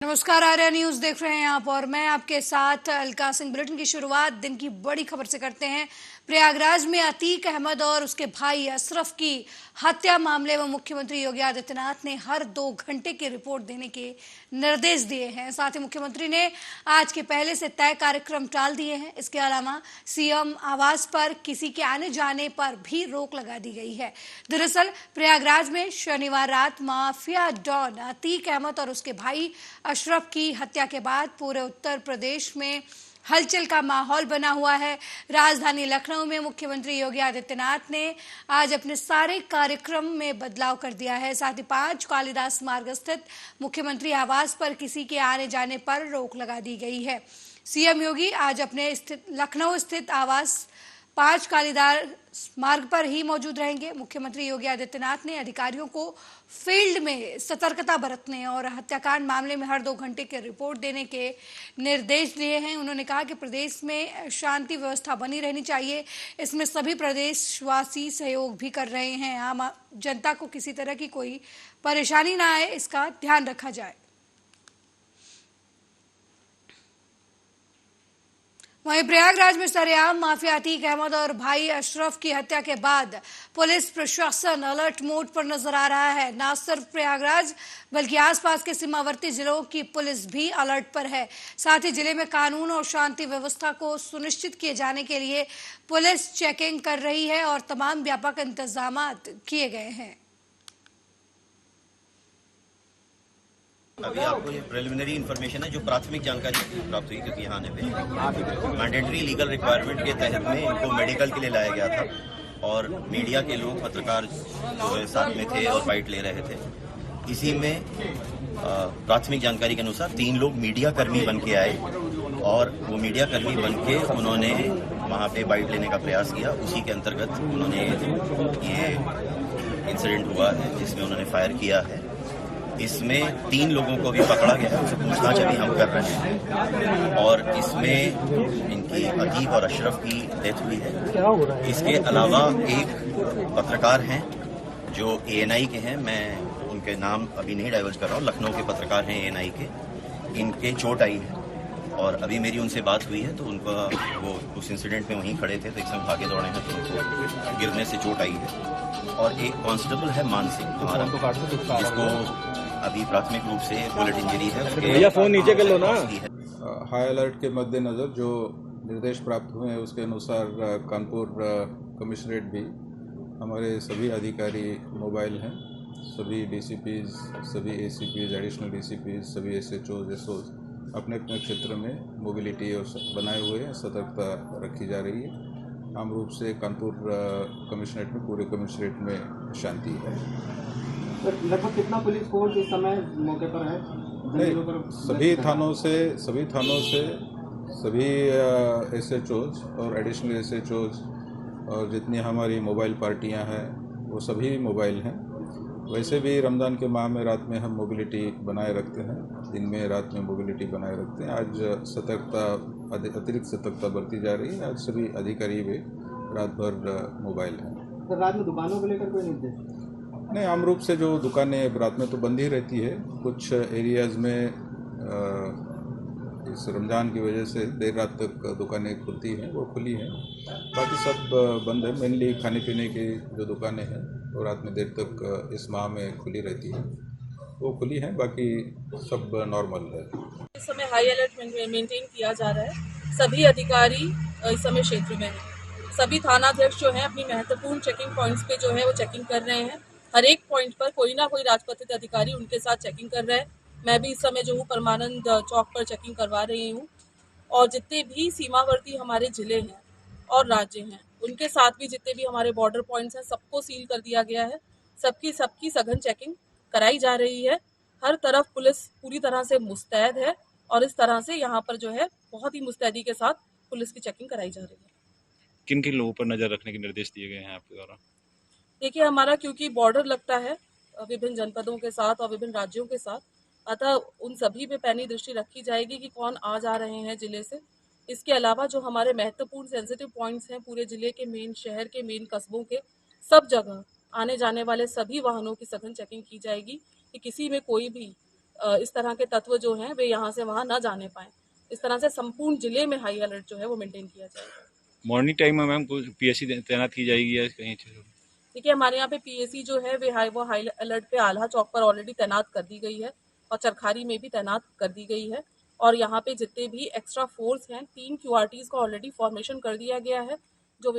नमस्कार, आर्या न्यूज देख रहे हैं आप और मैं आपके साथ अलका सिंह। बुलेटिन की शुरुआत दिन की बड़ी खबर से करते हैं। प्रयागराज में अतीक अहमद और उसके भाई अशरफ की हत्या मामले में मुख्यमंत्री योगी आदित्यनाथ ने हर 2 घंटे की रिपोर्ट देने के निर्देश दिए हैं। साथ ही मुख्यमंत्री ने आज के पहले से तय कार्यक्रम टाल दिए हैं। इसके अलावा सीएम आवास पर किसी के आने जाने पर भी रोक लगा दी गई है। दरअसल प्रयागराज में शनिवार रात माफिया डॉन अतीक अहमद और उसके भाई अशरफ की हत्या के बाद पूरे उत्तर प्रदेश में हलचल का माहौल बना हुआ है। राजधानी लखनऊ में मुख्यमंत्री योगी आदित्यनाथ ने आज अपने सारे कार्यक्रम में बदलाव कर दिया है। साथ ही 5 कालिदास मार्ग स्थित मुख्यमंत्री आवास पर किसी के आने जाने पर रोक लगा दी गई है। सीएम योगी आज अपने लखनऊ स्थित आवास 5 कालिदास मार्ग पर ही मौजूद रहेंगे। मुख्यमंत्री योगी आदित्यनाथ ने अधिकारियों को फील्ड में सतर्कता बरतने और हत्याकांड मामले में हर 2 घंटे की रिपोर्ट देने के निर्देश दिए हैं। उन्होंने कहा कि प्रदेश में शांति व्यवस्था बनी रहनी चाहिए। इसमें सभी प्रदेशवासी सहयोग भी कर रहे हैं। आम जनता को किसी तरह की कोई परेशानी ना आए, इसका ध्यान रखा जाए। वहीं प्रयागराज में सरेआम माफिया अतीक अहमद और भाई अशरफ की हत्या के बाद पुलिस प्रशासन अलर्ट मोड पर नजर आ रहा है। न सिर्फ प्रयागराज बल्कि आसपास के सीमावर्ती जिलों की पुलिस भी अलर्ट पर है। साथ ही जिले में कानून और शांति व्यवस्था को सुनिश्चित किए जाने के लिए पुलिस चेकिंग कर रही है और तमाम व्यापक इंतजाम किए गए हैं। अभी आपको ये प्रिलिमिनरी इन्फॉर्मेशन है जो प्राथमिक जानकारी प्राप्त हुई, क्योंकि यहाँ आने पे मैंडेटरी लीगल रिक्वायरमेंट के तहत में इनको मेडिकल के लिए लाया गया था और मीडिया के लोग पत्रकार जो साथ में थे और फाइट ले रहे थे। इसी में प्राथमिक जानकारी के अनुसार 3 लोग मीडिया कर्मी बन के आए और वो मीडिया कर्मी बन के उन्होंने वहाँ पे बाइट लेने का प्रयास किया। उसी के अंतर्गत उन्होंने ये इंसिडेंट हुआ है जिसमें उन्होंने फायर किया है। इसमें 3 लोगों को भी पकड़ा गया है, उसे पूछताछ अभी हम कर रहे हैं और इसमें इनकी अतीक और अशरफ की डेथ हुई है। इसके अलावा एक पत्रकार हैं जो ANI के हैं, मैं उनके नाम अभी नहीं डाइवर्ज कर रहा हूँ, लखनऊ के पत्रकार हैं ANI के। इनके चोट आई है और अभी मेरी उनसे बात हुई है तो उनका वो उस इंसिडेंट में वहीं खड़े थे तो एकदम भागे दौड़े हैं तो उनको गिरने से चोट आई है। और एक कांस्टेबल है मान सिंह हमारा, जिसको अभी प्राथमिक रूप से बुलेट इंजरी है। भैया फोन नीचे कर लो ना। हाई अलर्ट के मद्देनज़र जो निर्देश प्राप्त हुए हैं उसके अनुसार कानपुर कमिश्नरेट भी हमारे सभी अधिकारी मोबाइल हैं। सभी DCPs, सभी ACPs, एडिशनल DCPs, सभी SHOs, SOs अपने अपने क्षेत्र में मोबिलिटी और बनाए हुए हैं। सतर्कता रखी जा रही है। आम रूप से कानपुर कमिश्नरेट में, पूरे कमिश्नरेट में शांति है। लगभग कितना पुलिस फोर्स इस समय मौके पर है? सभी थानों से सभी SHOs और एडिशनल SHOs और जितनी हमारी मोबाइल पार्टियां हैं वो सभी मोबाइल हैं। वैसे भी रमज़ान के माह में रात में हम मोबिलिटी बनाए रखते हैं, दिन में रात में मोबिलिटी बनाए रखते हैं। आज अतिरिक्त सतर्कता बरती जा रही है। आज सभी अधिकारी भी रात भर मोबाइल हैं। तो रात में दुकानों को लेकर कोई निर्देश नहीं, आम रूप से जो दुकानें रात में तो बंद ही रहती है। कुछ एरियाज़ में इस रमज़ान की वजह से देर रात तक दुकानें खुलती हैं, वो खुली हैं। बाकी सब बंद है। मेनली खाने पीने की जो दुकानें हैं वो रात में देर तक इस माह में खुली रहती हैं, वो खुली हैं। बाकी सब नॉर्मल है। इस समय हाई अलर्ट मेंटेन किया जा रहा है। सभी अधिकारी इस समय क्षेत्र में हैं। सभी थानाध्यक्ष जो हैं अपनी महत्वपूर्ण चेकिंग पॉइंट्स पे जो है वो चेकिंग कर रहे हैं। हर एक पॉइंट पर कोई ना कोई राजपत्रित अधिकारी उनके साथ चेकिंग कर रहे हैं। मैं भी इस समय जो हूँ परमानंद चौक पर चेकिंग करवा रही हूँ और जितने भी सीमावर्ती हमारे जिले हैं और राज्य हैं उनके साथ भी जितने भी हमारे बॉर्डर पॉइंट्स हैं सबको सील कर दिया गया है। सबकी सघन चेकिंग कराई जा रही है। हर तरफ पुलिस पूरी तरह से मुस्तैद है और इस तरह से यहाँ पर जो है बहुत ही मुस्तैदी के साथ पुलिस की चेकिंग कराई जा रही है। किन किन लोगों पर नजर रखने के निर्देश दिए गए हैं आपके द्वारा? देखिए, हमारा क्योंकि बॉर्डर लगता है विभिन्न जनपदों के साथ और विभिन्न राज्यों के साथ, अतः उन सभी पे पैनी दृष्टि रखी जाएगी कि कौन आ जा रहे हैं जिले से। इसके अलावा जो हमारे महत्वपूर्ण सेंसिटिव पॉइंट्स हैं पूरे जिले के, मेन शहर के, मेन कस्बों के, सब जगह आने जाने वाले सभी वाहनों की सघन चेकिंग की जाएगी कि किसी में कोई भी इस तरह के तत्व जो हैं वे यहाँ से वहाँ न जाने पाएं। इस तरह से संपूर्ण जिले में हाई अलर्ट जो है वो मेंटेन किया जाएगा। मॉर्निंग टाइम में मैम पीएससी तैनात की जाएगी या कहीं? देखिए, हमारे यहाँ पे पीएससी जो है वो हाई अलर्ट पे आल्हा चौक पर ऑलरेडी तैनात कर दी गई है और चरखारी में भी तैनात कर दी गई है। और यहाँ पे जितने भी एक्स्ट्रा फोर्स हैं 3 QRTs का ऑलरेडी फॉर्मेशन कर दिया गया है। जो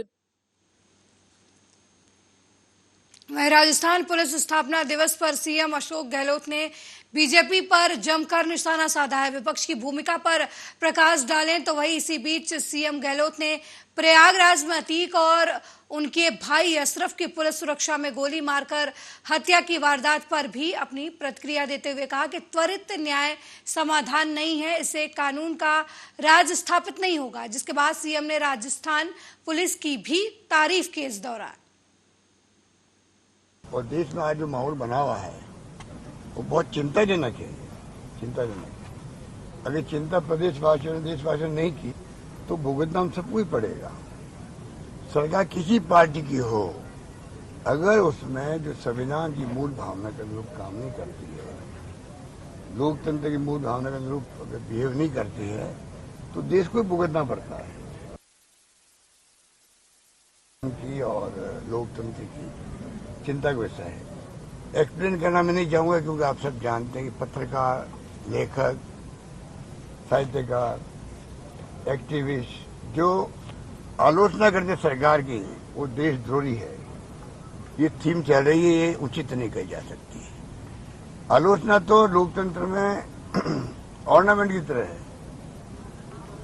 वहीं राजस्थान पुलिस स्थापना दिवस पर सीएम अशोक गहलोत ने बीजेपी पर जमकर निशाना साधा है। विपक्ष की भूमिका पर प्रकाश डालें तो वहीं इसी बीच सीएम गहलोत ने प्रयागराज में अतीक और उनके भाई अशरफ की पुलिस सुरक्षा में गोली मारकर हत्या की वारदात पर भी अपनी प्रतिक्रिया देते हुए कहा कि त्वरित न्याय समाधान नहीं है, इससे कानून का राज स्थापित नहीं होगा। जिसके बाद सीएम ने राजस्थान पुलिस की भी तारीफ की इस दौरान। और देश में आज जो माहौल बना हुआ है वो बहुत चिंताजनक है, चिंताजनक। अगर चिंता प्रदेशवासियों ने देशवासियों ने नहीं की तो भुगतना हम सबको ही पड़ेगा। सरकार किसी पार्टी की हो, अगर उसमें जो संविधान की मूल भावना के अनुरूप काम नहीं करती है, लोकतंत्र की मूल भावना के अनुरूप अगर बिहेव नहीं करती है तो देश को भुगतना पड़ता है। की और लोकतंत्र की चिंता का विषय है। एक्सप्लेन करना मैं नहीं चाहूंगा क्योंकि आप सब जानते हैं कि पत्रकार, लेखक, साहित्यकार, एक्टिविस्ट जो आलोचना करते सरकार की वो देशद्रोही है। ये थीम चल रही है, ये उचित नहीं कही जा सकती। आलोचना तो लोकतंत्र में ऑर्नामेंट की तरह है।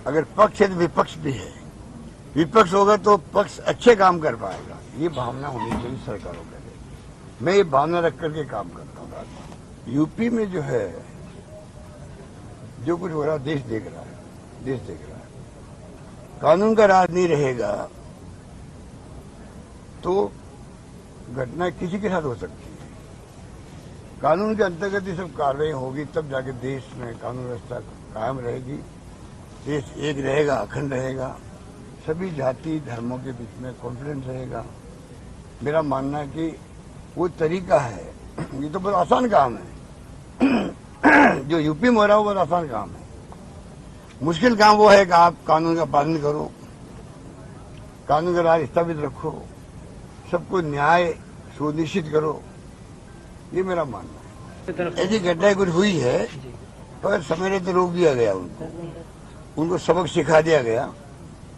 अगर पक्ष है तो विपक्ष भी है। विपक्ष होगा तो पक्ष अच्छे काम कर पाएगा। ये भावना होनी चाहिए सरकारों के लिए। मैं ये भावना रख करके काम करता हूँ। यूपी में जो है जो कुछ हो रहा है देश देख रहा है, देश देख रहा है। कानून का राज नहीं रहेगा तो घटना किसी के साथ हो सकती है। कानून के अंतर्गत ये सब कार्रवाई होगी तब जाके देश में कानून व्यवस्था कायम रहेगी, देश एक रहेगा, अखंड रहेगा, सभी जाति धर्मों के बीच में कॉन्फिडेंस रहेगा। मेरा मानना है कि वो तरीका है। ये तो बहुत आसान काम है जो यूपी में हो रहा है वो बहुत आसान काम है। मुश्किल काम वो है कि आप कानून का पालन करो, कानून का राज स्थापित रखो, सबको न्याय सुनिश्चित करो। ये मेरा मानना है। ऐसी घटनाएं कुछ हुई है पर समय रहते रोक दिया गया, उनको सबक सिखा दिया गया,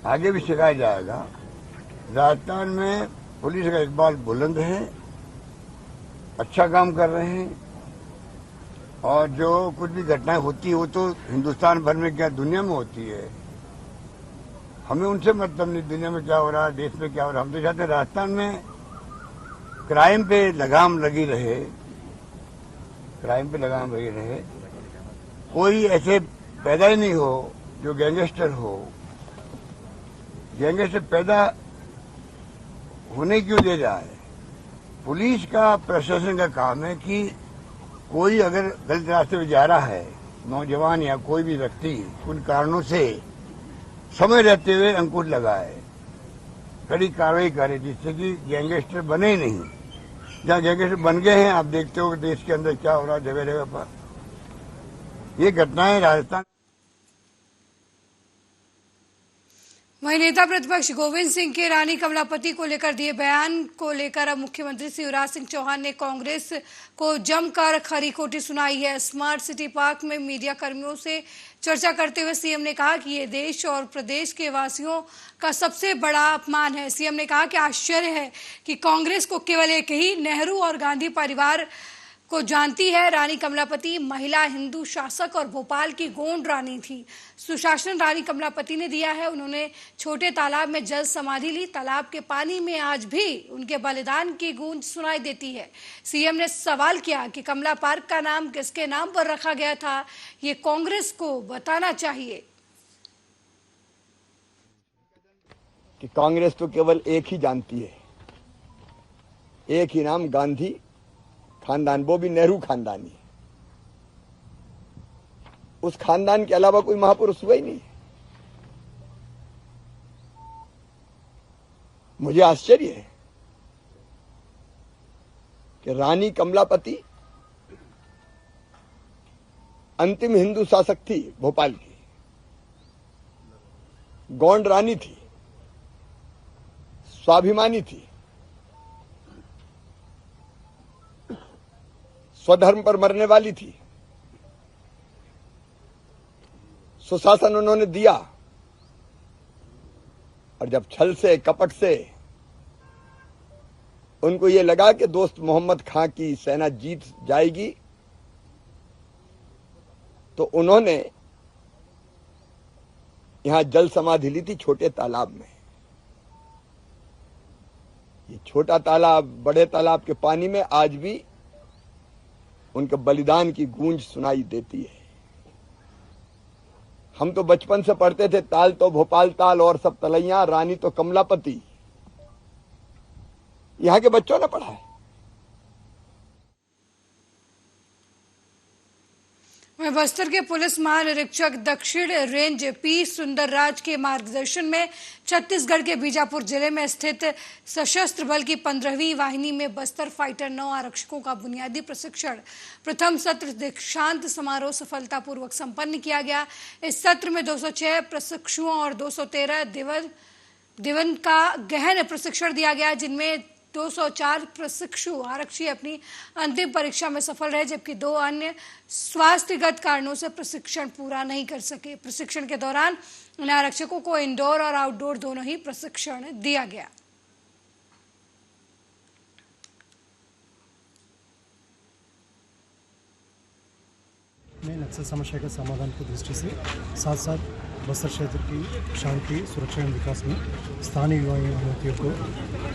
आगे भी सिखाया जाएगा। राजस्थान में पुलिस का इकबाल बुलंद है, अच्छा काम कर रहे हैं और जो कुछ भी घटनाएं होती है वो तो हिंदुस्तान भर में क्या दुनिया में होती है। हमें उनसे मतलब नहीं दुनिया में क्या हो रहा है, देश में क्या हो रहा है। हम तो चाहते हैं राजस्थान में क्राइम पे लगाम लगी रहे, क्राइम पे लगाम लगी रहे। कोई ऐसे पैदा ही नहीं हो जो गैंगस्टर हो। गैंगस्टर पैदा होने क्यों दे रहा है? पुलिस का, प्रशासन का काम है कि कोई अगर गलत रास्ते पे जा रहा है, नौजवान या कोई भी व्यक्ति उन कारणों से समय रहते हुए अंकुश लगाए, कड़ी कार्रवाई करे जिससे कि गैंगस्टर बने ही नहीं। जहाँ गैंगस्टर बन गए हैं आप देखते हो कि देश के अंदर क्या हो रहा है जगह जगह पर। ये घटनाएं राजस्थान। वहीं नेता प्रतिपक्ष गोविंद सिंह के रानी कमलापति को लेकर दिए बयान को लेकर अब मुख्यमंत्री शिवराज सिंह चौहान ने कांग्रेस को जमकर खरी खोटी सुनाई है। स्मार्ट सिटी पार्क में मीडिया कर्मियों से चर्चा करते हुए सीएम ने कहा कि ये देश और प्रदेश के वासियों का सबसे बड़ा अपमान है। सीएम ने कहा कि आश्चर्य है कि कांग्रेस को केवल एक ही नेहरू और गांधी परिवार को जानती है। रानी कमलापति महिला हिंदू शासक और भोपाल की गोंड रानी थी। सुशासन रानी कमलापति ने दिया है। उन्होंने छोटे तालाब में जल समाधि ली। तालाब के पानी में आज भी उनके बलिदान की गूंज सुनाई देती है। सीएम ने सवाल किया कि कमला पार्क का नाम किसके नाम पर रखा गया था, ये कांग्रेस को बताना चाहिए। कि कांग्रेस तो केवल एक ही जानती है, एक ही नाम गांधी खानदान, वो भी नेहरू खानदानी। उस खानदान के अलावा कोई महापुरुष हुआ ही नहीं। मुझे आश्चर्य है कि रानी कमलापति अंतिम हिंदू शासक थी भोपाल की, गौंड रानी थी, स्वाभिमानी थी, स्वधर्म पर मरने वाली थी। सुशासन उन्होंने दिया, और जब छल से कपट से उनको ये लगा कि दोस्त मोहम्मद खां की सेना जीत जाएगी, तो उन्होंने यहां जल समाधि ली थी छोटे तालाब में। ये छोटा तालाब बड़े तालाब के पानी में आज भी उनके बलिदान की गूंज सुनाई देती है। हम तो बचपन से पढ़ते थे, ताल तो भोपाल ताल और सब तलैया, रानी तो कमलापति। यहां के बच्चों ने पढ़ा है। वहीं बस्तर के पुलिस महानिरीक्षक दक्षिण रेंज पी सुंदरराज के मार्गदर्शन में छत्तीसगढ़ के बीजापुर जिले में स्थित सशस्त्र बल की 15वीं वाहिनी में बस्तर फाइटर 9 आरक्षकों का बुनियादी प्रशिक्षण प्रथम सत्र दीक्षांत समारोह सफलतापूर्वक संपन्न किया गया। इस सत्र में 206 प्रशिक्षुओं और 213 दिवन का गहन प्रशिक्षण दिया गया, जिनमें 204 प्रशिक्षु आरक्षी अपनी अंतिम परीक्षा में सफल रहे, जबकि 2 अन्य स्वास्थ्यगत कारणों से प्रशिक्षण पूरा नहीं कर सके। प्रशिक्षण के दौरान इन आरक्षकों को इंडोर और आउटडोर दोनों ही प्रशिक्षण दिया गया। में नक्सल समस्या के समाधान की दृष्टि से साथ साथ बस्तर क्षेत्र की शांति, सुरक्षा एवं विकास में स्थानीय युवा युवतियों को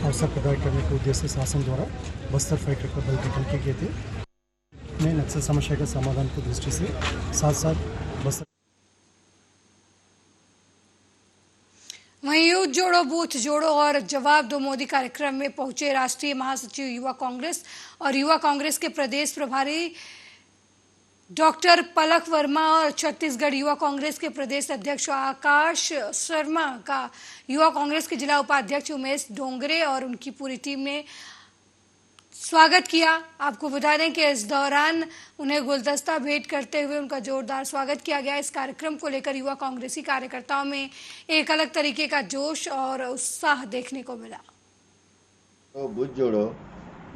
अवसर प्रदान करने के उद्देश्य से शासन द्वारा बस्तर फाइटर का बल गठन किए गए थे। में नक्सल समस्या के समाधान की दृष्टि से साथ साथ बस्तर। वहीं यूथ जोड़ो बूथ जोड़ो और जवाब दो मोदी कार्यक्रम में पहुंचे राष्ट्रीय महासचिव युवा कांग्रेस और युवा कांग्रेस के प्रदेश प्रभारी डॉक्टर पलक वर्मा और छत्तीसगढ़ युवा कांग्रेस के प्रदेश अध्यक्ष आकाश शर्मा का युवा कांग्रेस के जिला उपाध्यक्ष उमेश डोंगरे और उनकी पूरी टीम ने स्वागत किया। आपको बता दें कि इस दौरान उन्हें गुलदस्ता भेंट करते हुए उनका जोरदार स्वागत किया गया। इस कार्यक्रम को लेकर युवा कांग्रेसी कार्यकर्ताओं में एक अलग तरीके का जोश और उत्साह देखने को मिला। तो बूथ जोड़ो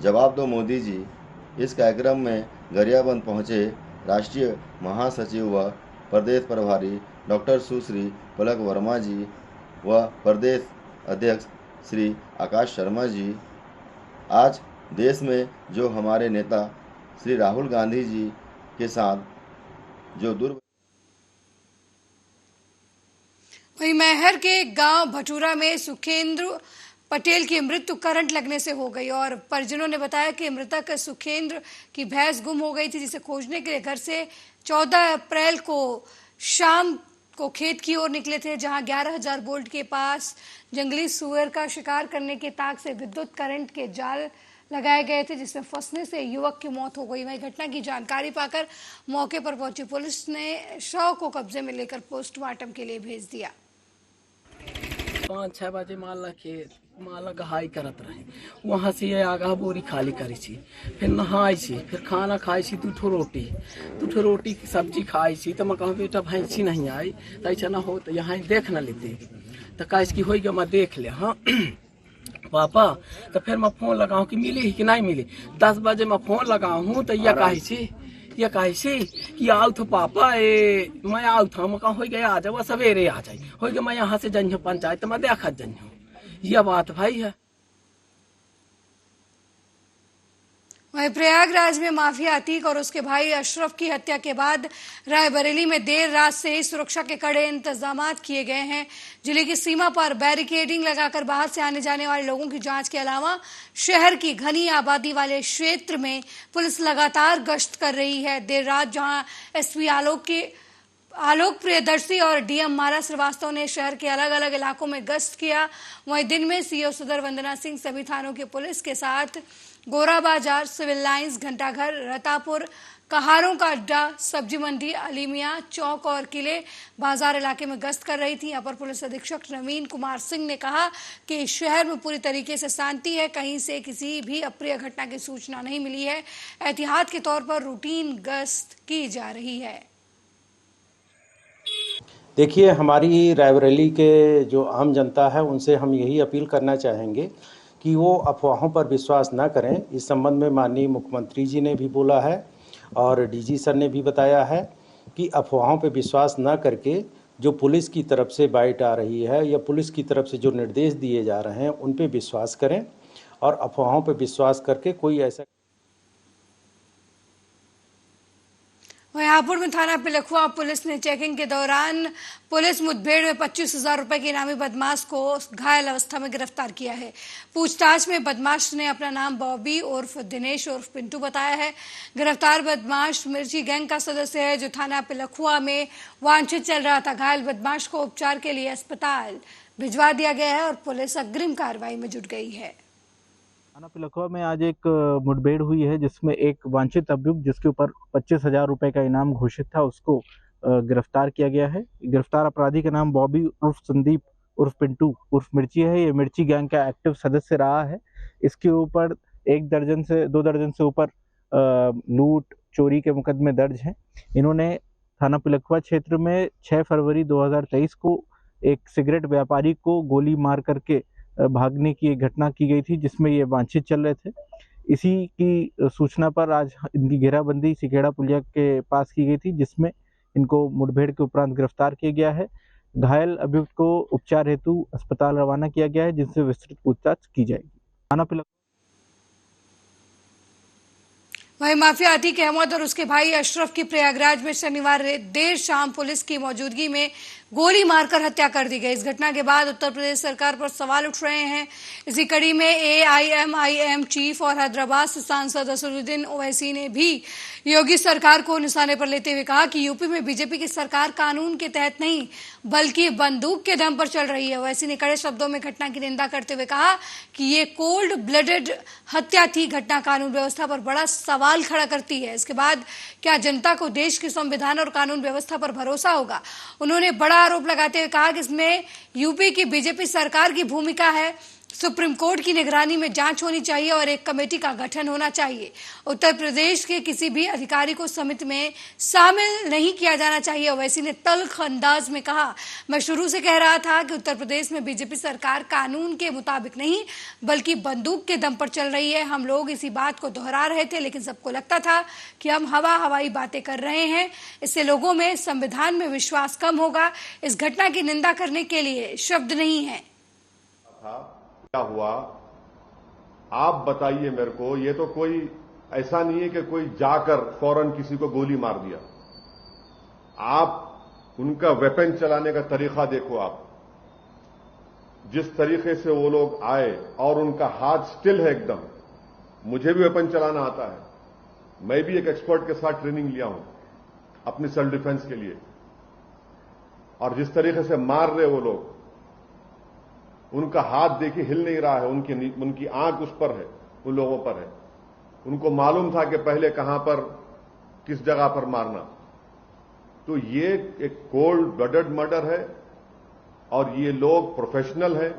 जवाब दो मोदी जी, इस कार्यक्रम में गरियाबंद पहुंचे राष्ट्रीय महासचिव व प्रदेश प्रभारी डॉक्टर सुश्री पलक वर्मा जी व प्रदेश अध्यक्ष श्री आकाश शर्मा जी। आज देश में जो हमारे नेता श्री राहुल गांधी जी के साथ जो वहीं मैहर के गांव भटूरा में सुखेंद्र पटेल की मृत्यु करंट लगने से हो गई और परिजनों ने बताया कि मृतक सुखेंद्र की भैंस गुम हो गई थी, जिसे खोजने के लिए घर से 14 अप्रैल को शाम को खेत की ओर निकले थे, जहां 11,000 वोल्ट के पास जंगली सुअर का शिकार करने के ताक से विद्युत करंट के जाल लगाए गए थे, जिसमें फंसने से युवक की मौत हो गई। वहीं घटना की जानकारी पाकर मौके पर पहुंची पुलिस ने शव को कब्जे में लेकर पोस्टमार्टम के लिए भेज दिया। 5-6 बजे माला गहाई करत रहे, वहाँ से आगा बोरी खाली करी छी, फिर नहाई छी, फिर खाना खाई छी, 2 ठो रोटी की सब्जी खाई छी। तो मैं कहूँ बेटा भैंसी नहीं आई तो ऐसा ना हो तो यहाँ देख न लेते, तो कैसे की होगा मैं देख ले। हाँ पापा, तो फिर मैं फोन लगाऊँ कि मिली कि नहीं मिली। 10 बजे मैं फोन लगाऊँ तो यह कहे छी कि आओ तो पापा मैं आओ था, मैं हो गया आ जाओ सवेरे आ जाए, हो गया मैं यहाँ से जन्हो पंचायत में देखा जन्हो। यह बात भाई है। वहीं प्रयागराज में माफिया अतीक और उसके भाई अशरफ की हत्या के बाद रायबरेली में देर रात से ही सुरक्षा के कड़े इंतजाम किए गए हैं। जिले की सीमा पर बैरिकेडिंग लगाकर बाहर से आने जाने वाले लोगों की जांच के अलावा शहर की घनी आबादी वाले क्षेत्र में पुलिस लगातार गश्त कर रही है। देर रात जहां एसपी आलोक प्रियदर्शी और डीएम माला श्रीवास्तव ने शहर के अलग अलग इलाकों में गश्त किया, वहीं दिन में सीओ सदर वंदना सिंह सभी थानों की पुलिस के साथ गोरा बाजार, सिविल लाइंस, घंटाघर, रतापुर, कहारों का अड्डा, सब्जी मंडी, अलीमिया चौक और किले बाजार इलाके में गश्त कर रही थी। अपर पुलिस अधीक्षक नवीन कुमार सिंह ने कहा कि शहर में पूरी तरीके से शांति है, कहीं से किसी भी अप्रिय घटना की सूचना नहीं मिली है। एहतियात के तौर पर रूटीन गश्त की जा रही है। देखिए, हमारी रायबरेली के जो आम जनता है उनसे हम यही अपील करना चाहेंगे कि वो अफवाहों पर विश्वास ना करें। इस संबंध में माननीय मुख्यमंत्री जी ने भी बोला है और डीजी सर ने भी बताया है कि अफवाहों पर विश्वास ना करके जो पुलिस की तरफ से बाइट आ रही है या पुलिस की तरफ से जो निर्देश दिए जा रहे हैं उन पर विश्वास करें और अफवाहों पर विश्वास करके कोई ऐसा हापुड़ में थाना पिलखुआ पुलिस ने चेकिंग के दौरान पुलिस मुठभेड़ में 25,000 रुपए के इनामी बदमाश को घायल अवस्था में गिरफ्तार किया है। पूछताछ में बदमाश ने अपना नाम बॉबी उर्फ दिनेश उर्फ पिंटू बताया है। गिरफ्तार बदमाश मिर्ची गैंग का सदस्य है जो थाना पिलखुआ में वांछित चल रहा था। घायल बदमाश को उपचार के लिए अस्पताल भिजवा दिया गया है और पुलिस अग्रिम कार्रवाई में जुट गई है। थाना पिलखुआ में आज एक मुठभेड़ हुई है जिसमें एक वांछित अभियुक्त जिसके ऊपर 25,000 रुपए का इनाम घोषित था उसको गिरफ्तार किया गया है। गिरफ्तार अपराधी का नाम बॉबी उर्फ संदीप उर्फ पिंटू उर्फ मिर्ची है। ये मिर्ची गैंग का एक्टिव सदस्य रहा है। इसके ऊपर 1 दर्जन से 2 दर्जन से ऊपर लूट चोरी के मुकदमे दर्ज हैं। इन्होंने थाना पिलखुआ क्षेत्र में 6 फरवरी 2023 को एक सिगरेट व्यापारी को गोली मार करके भागने की एक घटना की गई थी जिसमें ये वांछित चल रहे थे। इसी की सूचना पर आज इनकी घेराबंदी सिकेड़ा पुलिया के पास की गई थी जिसमें इनको मुठभेड़ के उपरांत गिरफ्तार किया गया है। घायल अभियुक्त को उपचार हेतु अस्पताल रवाना किया गया है जिनसे विस्तृत पूछताछ की जाएगी। थाना पिलखुआ वहीं माफिया अतीक अहमद और उसके भाई अशरफ की प्रयागराज में शनिवार देर शाम पुलिस की मौजूदगी में गोली मारकर हत्या कर दी गई। इस घटना के बाद उत्तर प्रदेश सरकार पर सवाल उठ रहे हैं। इसी कड़ी में AIMIM चीफ और हैदराबाद से सांसद असदुद्दीन ओवैसी ने भी योगी सरकार को निशाने पर लेते हुए कहा कि यूपी में बीजेपी की सरकार कानून के तहत नहीं बल्कि बंदूक के दम पर चल रही है। ओवैसी ने कड़े शब्दों में घटना की निंदा करते हुए कहा कि ये कोल्ड ब्लडेड हत्या थी। घटना कानून व्यवस्था पर बड़ा सवाल खड़ा करती है। इसके बाद क्या जनता को देश के संविधान और कानून व्यवस्था पर भरोसा होगा? उन्होंने बड़ा आरोप लगाते हुए कहा कि इसमें यूपी की बीजेपी सरकार की भूमिका है। सुप्रीम कोर्ट की निगरानी में जांच होनी चाहिए और एक कमेटी का गठन होना चाहिए। उत्तर प्रदेश के किसी भी अधिकारी को समिति में शामिल नहीं किया जाना चाहिए। ओवैसी ने तल्ख अंदाज में कहा, मैं शुरू से कह रहा था कि उत्तर प्रदेश में बीजेपी सरकार कानून के मुताबिक नहीं बल्कि बंदूक के दम पर चल रही है। हम लोग इसी बात को दोहरा रहे थे लेकिन सबको लगता था कि हम हवाई बातें कर रहे हैं। इससे लोगों में संविधान में विश्वास कम होगा। इस घटना की निंदा करने के लिए शब्द नहीं है। क्या हुआ आप बताइए मेरे को। ये तो कोई ऐसा नहीं है कि कोई जाकर फौरन किसी को गोली मार दिया। आप उनका वेपन चलाने का तरीका देखो। आप जिस तरीके से वो लोग आए और उनका हाथ स्टिल है एकदम। मुझे भी वेपन चलाना आता है। मैं भी एक एक्सपर्ट के साथ ट्रेनिंग लिया हूं अपनी सेल्फ डिफेंस के लिए। और जिस तरीके से मार रहे वो लोग, उनका हाथ देखिए हिल नहीं रहा है। उनकी आंख उस पर है, उन लोगों पर है। उनको मालूम था कि पहले कहां पर किस जगह पर मारना। तो ये एक कोल्ड ब्लडेड मर्डर है और ये लोग प्रोफेशनल हैं।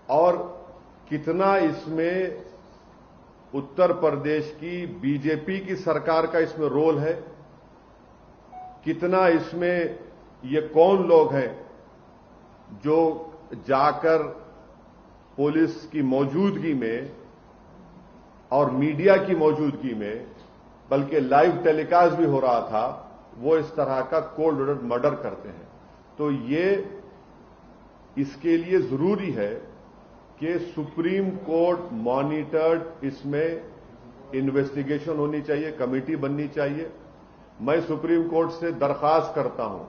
और कितना इसमें उत्तर प्रदेश की बीजेपी की सरकार का इसमें रोल है, कितना इसमें ये कौन लोग हैं जो जाकर पुलिस की मौजूदगी में और मीडिया की मौजूदगी में, बल्कि लाइव टेलीकास्ट भी हो रहा था, वो इस तरह का कोल्ड ब्लडेड मर्डर करते हैं। तो ये इसके लिए जरूरी है कि सुप्रीम कोर्ट मॉनिटर्ड इसमें इन्वेस्टिगेशन होनी चाहिए, कमेटी बननी चाहिए। मैं सुप्रीम कोर्ट से दरखास्त करता हूं,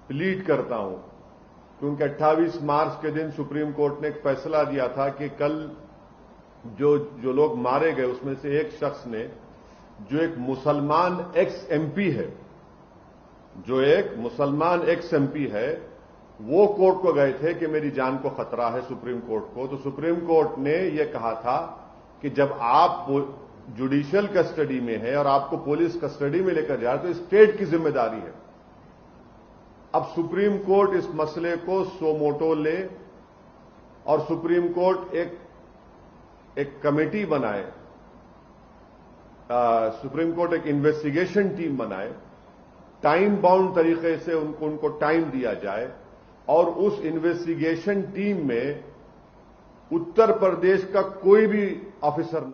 प्लीड करता हूं, क्योंकि 28 मार्च के दिन सुप्रीम कोर्ट ने एक फैसला दिया था कि कल जो लोग मारे गए उसमें से एक शख्स ने, जो एक मुसलमान एक्स एमपी है, वो कोर्ट को गए थे कि मेरी जान को खतरा है सुप्रीम कोर्ट को। तो सुप्रीम कोर्ट ने यह कहा था कि जब आप जुडिशियल कस्टडी में है और आपको पुलिस कस्टडी में लेकर जा रहे तो स्टेट की जिम्मेदारी है। अब सुप्रीम कोर्ट इस मसले को सो मोटो ले और सुप्रीम कोर्ट एक कमेटी बनाए, सुप्रीम कोर्ट एक इन्वेस्टिगेशन टीम बनाए टाइम बाउंड तरीके से उनको टाइम दिया जाए और उस इन्वेस्टिगेशन टीम में उत्तर प्रदेश का कोई भी ऑफिसर न।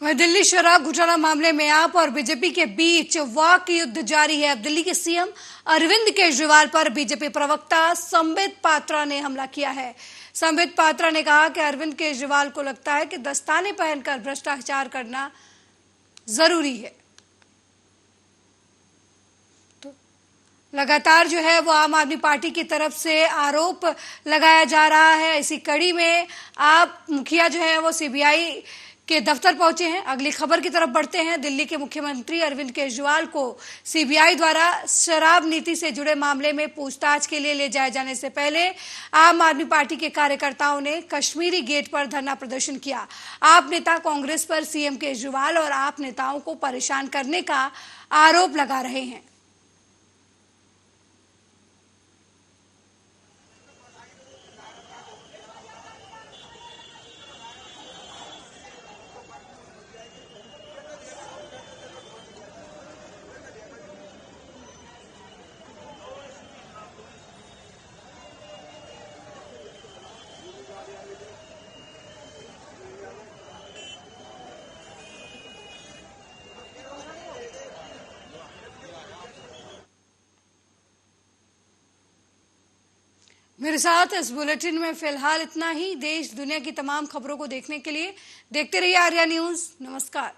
वहीं दिल्ली शराब घोटाला मामले में आप और बीजेपी के बीच वाक युद्ध जारी है। अब दिल्ली के सीएम अरविंद केजरीवाल पर बीजेपी प्रवक्ता संबित पात्रा ने हमला किया है। संबित पात्रा ने कहा कि अरविंद केजरीवाल को लगता है कि दस्ताने पहनकर भ्रष्टाचार करना जरूरी है। तो लगातार जो है वो आम आदमी पार्टी की तरफ से आरोप लगाया जा रहा है। इसी कड़ी में आप मुखिया जो है वो सीबीआई के दफ्तर पहुंचे हैं। अगली खबर की तरफ बढ़ते हैं। दिल्ली के मुख्यमंत्री अरविंद केजरीवाल को सीबीआई द्वारा शराब नीति से जुड़े मामले में पूछताछ के लिए ले जाए जाने से पहले आम आदमी पार्टी के कार्यकर्ताओं ने कश्मीरी गेट पर धरना प्रदर्शन किया। आप नेता कांग्रेस पर सीएम केजरीवाल और आप नेताओं को परेशान करने का आरोप लगा रहे हैं। मेरे साथ इस बुलेटिन में फिलहाल इतना ही। देश दुनिया की तमाम खबरों को देखने के लिए देखते रहिए आर्या न्यूज। नमस्कार।